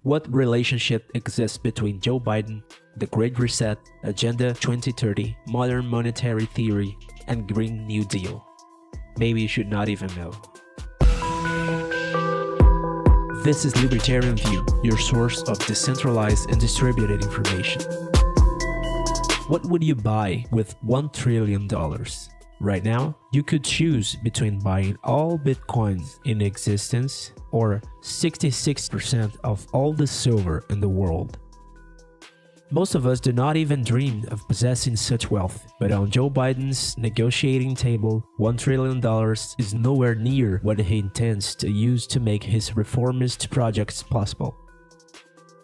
What relationship exists between Joe Biden, the Great Reset, Agenda 2030, modern monetary theory, and Green New Deal? Maybe you should not even know. This is Libertarian View, your source of decentralized and distributed information. What would you buy with $1 trillion? Right now, you could choose between buying all Bitcoins in existence or 66% of all the silver in the world. Most of us do not even dream of possessing such wealth, but on Joe Biden's negotiating table, $1 trillion is nowhere near what he intends to use to make his reformist projects possible.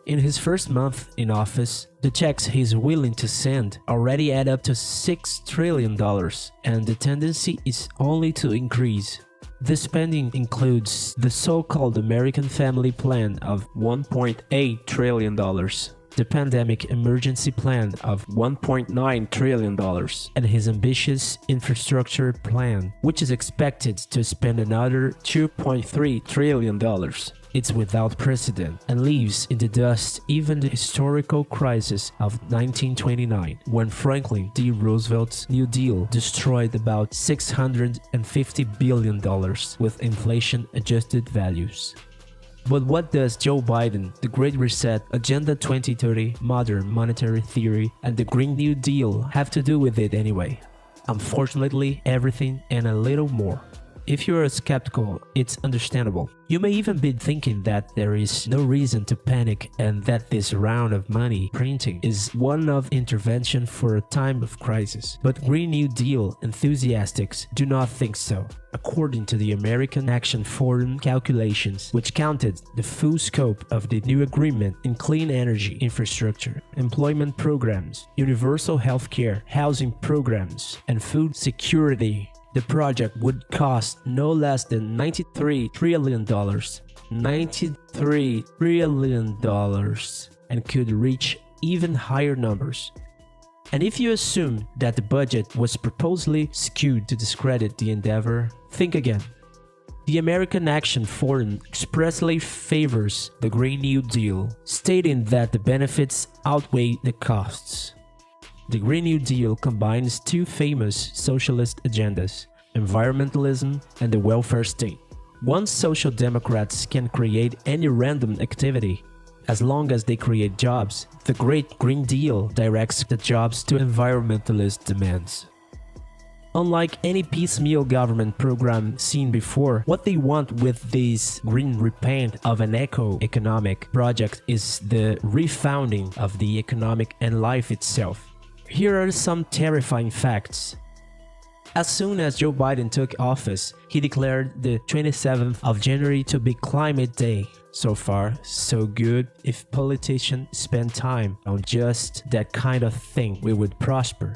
In his first month in office, the checks he's willing to send already add up to $6 trillion, and the tendency is only to increase. This spending includes the so-called American Family Plan of $1.8 trillion, the Pandemic Emergency Plan of $1.9 trillion, and his ambitious infrastructure plan, which is expected to spend another $2.3 trillion. It's without precedent and leaves in the dust even the historical crisis of 1929, when Franklin D. Roosevelt's New Deal destroyed about $650 billion with inflation-adjusted values. But what does Joe Biden, the Great Reset, Agenda 2030, modern monetary theory, and the Green New Deal have to do with it anyway? Unfortunately, everything and a little more. If you are skeptical, it's understandable. You may even be thinking that there is no reason to panic and that this round of money printing is one-off intervention for a time of crisis. But Green New Deal enthusiasts do not think so. According to the American Action Forum calculations, which counted the full scope of the new agreement in clean energy infrastructure, employment programs, universal health care, housing programs, and food security, the project would cost no less than $93 trillion. $93 trillion, and could reach even higher numbers. And if you assume that the budget was purposely skewed to discredit the endeavor, think again. The American Action Forum expressly favors the Green New Deal, stating that the benefits outweigh the costs. The Green New Deal combines two famous socialist agendas, environmentalism and the welfare state. Once social democrats can create any random activity, as long as they create jobs, the Great Green Deal directs the jobs to environmentalist demands. Unlike any piecemeal government program seen before, what they want with this green repaint of an eco-economic project is the refounding of the economic and life itself. Here are some terrifying facts. As soon as Joe Biden took office, he declared the 27th of January to be Climate Day. So far, so good. If politicians spend time on just that kind of thing, we would prosper.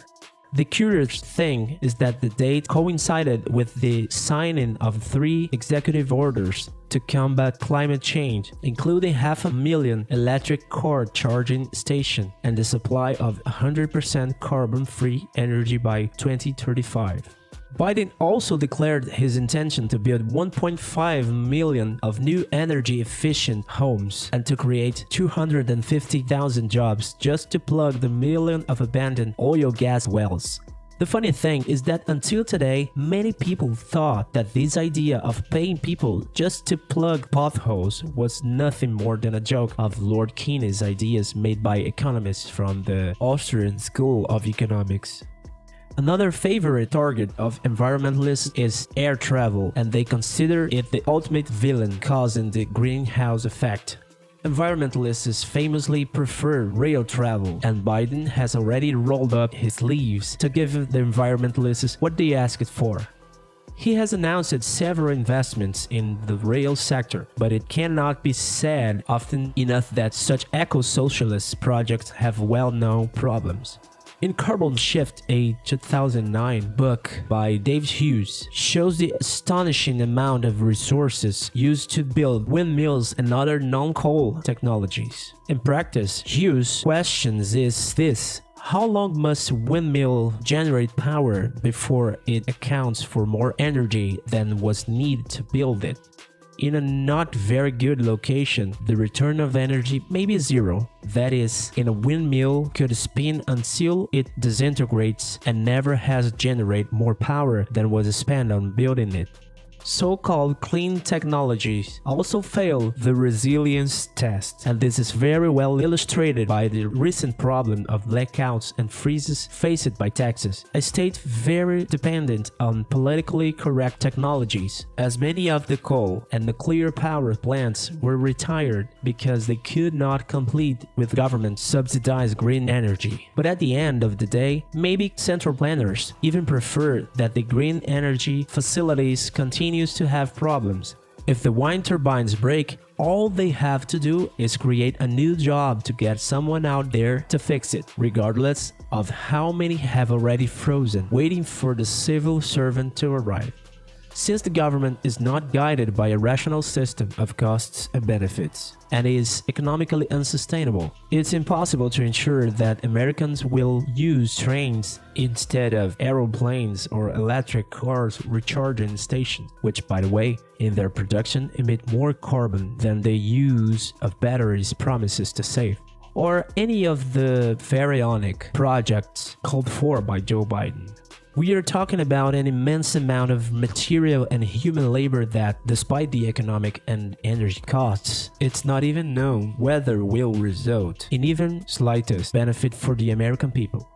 The curious thing is that the date coincided with the signing of 3 executive orders to combat climate change, including 500,000 electric car charging stations and the supply of 100% carbon-free energy by 2035. Biden also declared his intention to build 1.5 million of new energy-efficient homes and to create 250,000 jobs just to plug the million of abandoned oil gas wells. The funny thing is that until today, many people thought that this idea of paying people just to plug potholes was nothing more than a joke of Lord Keynes' ideas made by economists from the Austrian School of Economics. Another favorite target of environmentalists is air travel, and they consider it the ultimate villain causing the greenhouse effect. Environmentalists famously prefer rail travel, and Biden has already rolled up his sleeves to give the environmentalists what they asked for. He has announced several investments in the rail sector, but it cannot be said often enough that such eco-socialist projects have well-known problems. In Carbon Shift, a 2009 book by Dave Hughes, shows the astonishing amount of resources used to build windmills and other non-coal technologies. In practice, Hughes' questions is this: how long must windmill generate power before it accounts for more energy than was needed to build it? In a not very good location, the return of energy may be zero. That is, in a windmill could spin until it disintegrates and never has generate more power than was spent on building it. So-called clean technologies also fail the resilience test, and this is very well illustrated by the recent problem of blackouts and freezes faced by Texas, a state very dependent on politically correct technologies, as many of the coal and nuclear power plants were retired because they could not compete with government-subsidized green energy. But at the end of the day, maybe central planners even prefer that the green energy facilities continue to have problems. If the wind turbines break, all they have to do is create a new job to get someone out there to fix it, regardless of how many have already frozen, waiting for the civil servant to arrive. Since the government is not guided by a rational system of costs and benefits, and is economically unsustainable, it's impossible to ensure that Americans will use trains instead of aeroplanes or electric cars recharging stations, which, by the way, in their production emit more carbon than the use of batteries promises to save, or any of the pharaonic projects called for by Joe Biden. We are talking about an immense amount of material and human labor that, despite the economic and energy costs, it's not even known whether will result in even slightest benefit for the American people.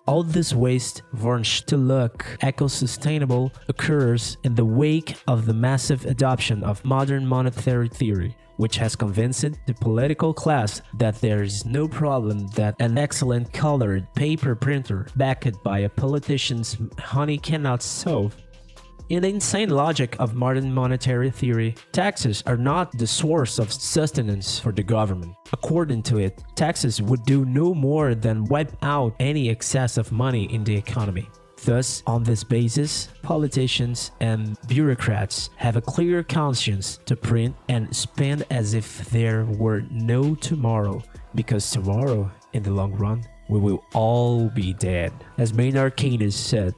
All this waste, varnished to look eco-sustainable, occurs in the wake of the massive adoption of modern monetary theory, which has convinced the political class that there is no problem that an excellent colored paper printer backed by a politician's honey cannot solve. In the insane logic of modern monetary theory, taxes are not the source of sustenance for the government. According to it, taxes would do no more than wipe out any excess of money in the economy. Thus, on this basis, politicians and bureaucrats have a clear conscience to print and spend as if there were no tomorrow, because tomorrow, in the long run, we will all be dead. As Maynard Keynes said,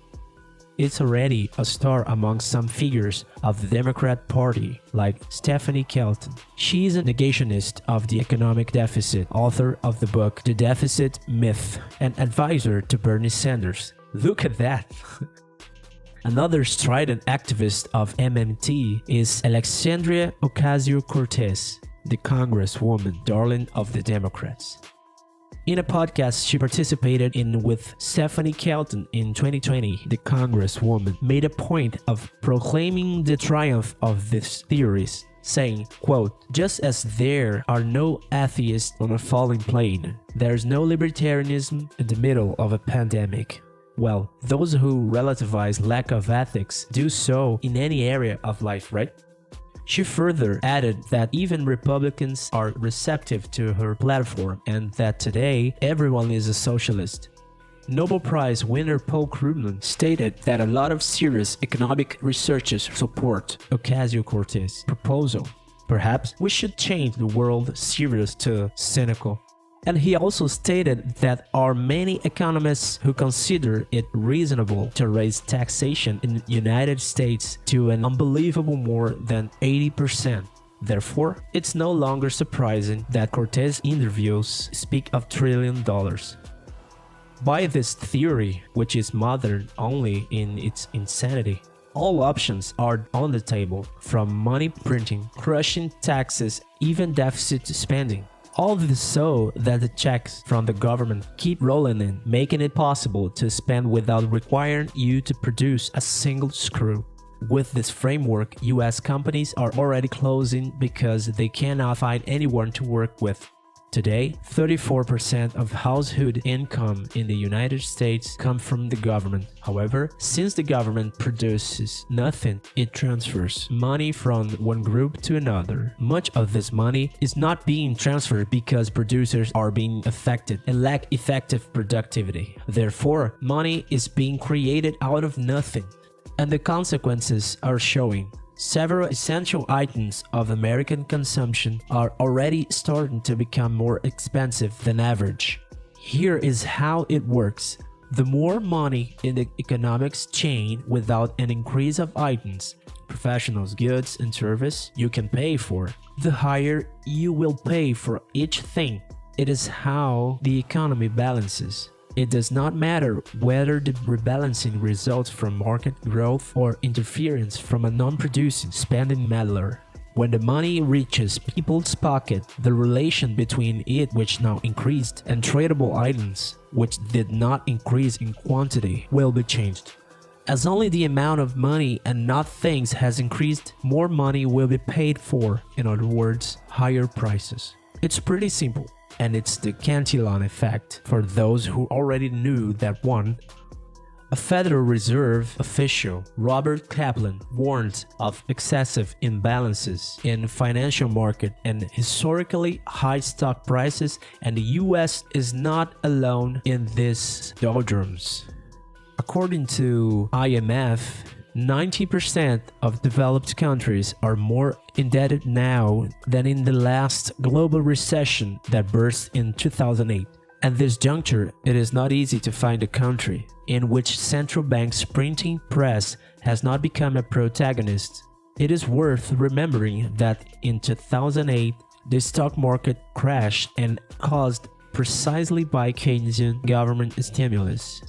it's already a star among some figures of the Democrat Party, like Stephanie Kelton. She is a negationist of the economic deficit, author of the book The Deficit Myth, and advisor to Bernie Sanders. Look at that! Another strident activist of MMT is Alexandria Ocasio-Cortez, the Congresswoman darling of the Democrats. In a podcast she participated in with Stephanie Kelton in 2020, the Congresswoman made a point of proclaiming the triumph of these theories, saying, quote, "Just as there are no atheists on a falling plane, there's no libertarianism in the middle of a pandemic. Well, those who relativize lack of ethics do so in any area of life, right?" She further added that even Republicans are receptive to her platform and that today everyone is a socialist. Nobel Prize winner Paul Krugman stated that a lot of serious economic researchers support Ocasio-Cortez's proposal. Perhaps we should change the word serious to cynical. And he also stated that are many economists who consider it reasonable to raise taxation in the United States to an unbelievable more than 80%. Therefore, it's no longer surprising that Cortez interviews speak of $1 trillion. By this theory, which is modern only in its insanity, all options are on the table, from money printing, crushing taxes, even deficit spending. All this so that the checks from the government keep rolling in, making it possible to spend without requiring you to produce a single screw. With this framework, US companies are already closing because they cannot find anyone to work with. Today, 34% of household income in the United States come from the government. However, since the government produces nothing, it transfers money from one group to another. Much of this money is not being transferred because producers are being affected and lack effective productivity. Therefore, money is being created out of nothing, and the consequences are showing. Several essential items of American consumption are already starting to become more expensive than average. Here is how it works. The more money in the economics chain without an increase of items, professionals' goods and service you can pay for, the higher you will pay for each thing. It is how the economy balances. It does not matter whether the rebalancing results from market growth or interference from a non-producing spending meddler. When the money reaches people's pocket, the relation between it, which now increased, and tradable items, which did not increase in quantity, will be changed. As only the amount of money and not things has increased, more money will be paid for, in other words, higher prices. It's pretty simple, and it's the Cantillon effect for those who already knew that one. A Federal Reserve official, Robert Kaplan, warned of excessive imbalances in financial market and historically high stock prices, and the US is not alone in these doldrums. According to IMF, 90% of developed countries are more indebted now than in the last global recession that burst in 2008. At this juncture, it is not easy to find a country in which central bank's printing press has not become a protagonist. It is worth remembering that in 2008, the stock market crashed and caused precisely by Keynesian government stimulus.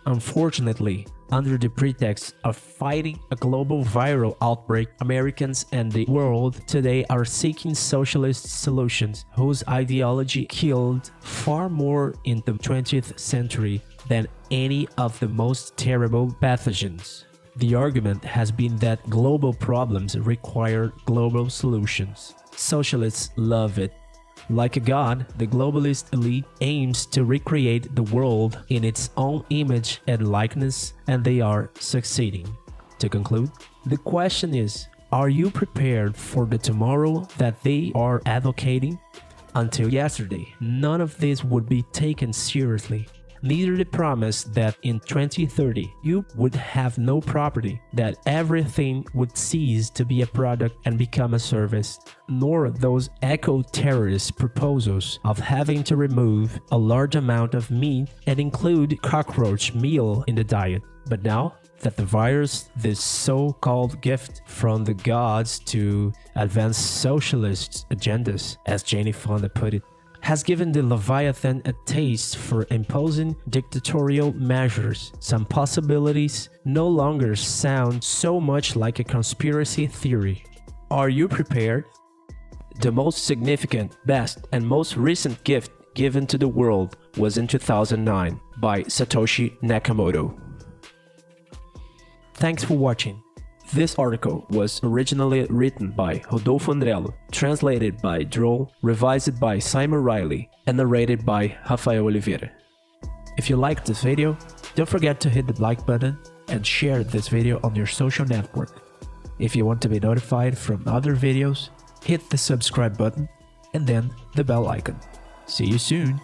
Unfortunately, under the pretext of fighting a global viral outbreak, Americans and the world today are seeking socialist solutions whose ideology killed far more in the 20th century than any of the most terrible pathogens. The argument has been that global problems require global solutions. Socialists love it. Like a god, the globalist elite aims to recreate the world in its own image and likeness, and they are succeeding. To conclude, the question is, are you prepared for the tomorrow that they are advocating? Until yesterday, none of this would be taken seriously. Neither the promise that in 2030 you would have no property, that everything would cease to be a product and become a service, nor those eco-terrorist proposals of having to remove a large amount of meat and include cockroach meal in the diet. But now that the virus, this so-called gift from the gods to advance socialist agendas, as Jane Fonda put it, has given the Leviathan a taste for imposing dictatorial measures, some possibilities no longer sound so much like a conspiracy theory. Are you prepared? The most significant, best, and most recent gift given to the world was in 2009 by Satoshi Nakamoto. Thanks for watching. This article was originally written by Rodolfo Andrello, translated by Droll, revised by Simon Riley, and narrated by Rafael Oliveira. If you liked this video, don't forget to hit the like button and share this video on your social network. If you want to be notified from other videos, hit the subscribe button and then the bell icon. See you soon!